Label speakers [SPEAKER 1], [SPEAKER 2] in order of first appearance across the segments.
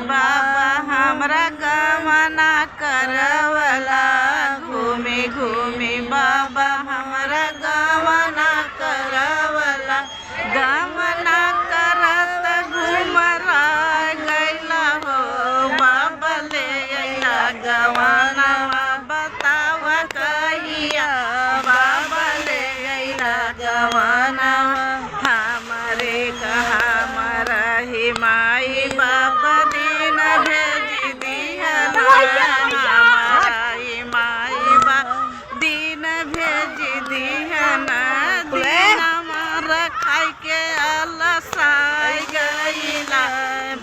[SPEAKER 1] बाबा हमरा गमना करवला घूमी घूमी बाबा हमरा गमना करवला गमना करत घुमरा गैला हो बाबा ले अइला गमना बताव कहिया बाबा ले अइला गमना हमरे कहा मरही माई बाबा दिन भेज दिया हमारी माई बा दिन भेज दिया ना दिन हमारा खाई के अलसाई गईला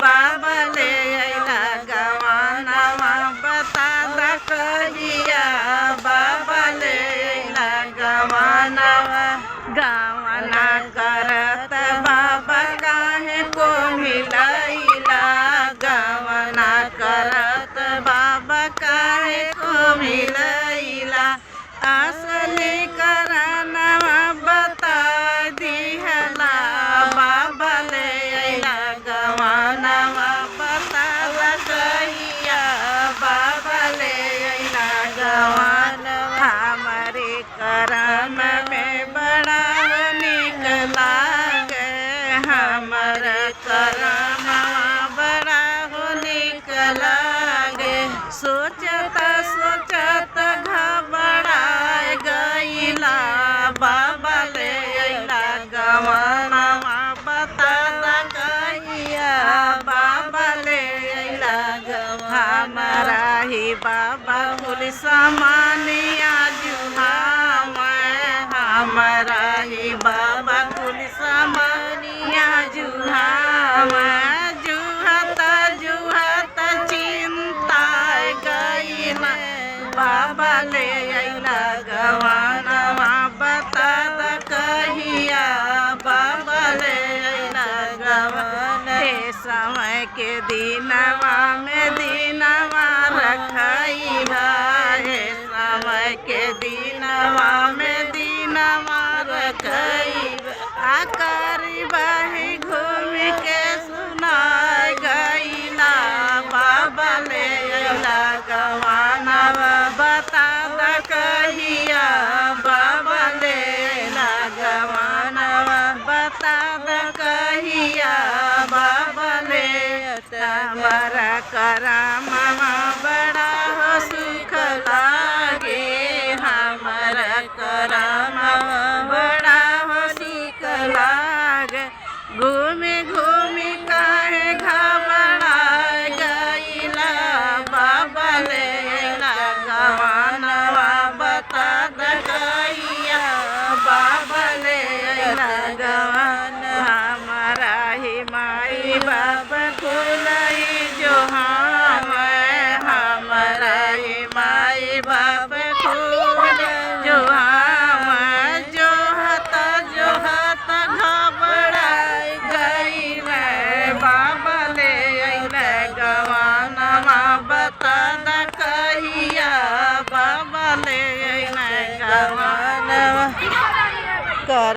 [SPEAKER 1] बाबा ले अइला गवाना बता दा कहिया बाबा ले अइला गवाना गवाना करत बाबा काहे को मिलैला गवाना करत बाबा काहे को मिलैला असली करनवा बता दिहला बाबा ले अइला गवानवा बता कहिया बाबा ले अइला गवानवा हमारे करम में बड़ा निक लागे हमारे करमवा बड़ा निक लागे सोचत सोचत घबरा गईला बाबा ले अइला गवानवा बता कहिया बाबा ले अइला गवानवा हमारा ही बाबा कुल सामानिया जुहाम हमारा ही बाबा कुल सामानिया जुहाम जुहत जुहत चिंता गईला बाबा ले अइला गवानवा बता कहिया बाबा ले अइला गवाना समय के दिनवा में दिनवा रखइबा समय के दिनवा में दिनवा रखइबा आ करीबा ही घूम के सुना गईला बाबा ले अइला गवानवा बता कहिया बाबा ले अइला गवानवा बता कहिया बाबा ले हमारा करमवा बड़ा हो सुख लागे हमारा करमवा बड़ा हो सुख लागे घूमी घूमी काहे घबरा गईला बाबा ले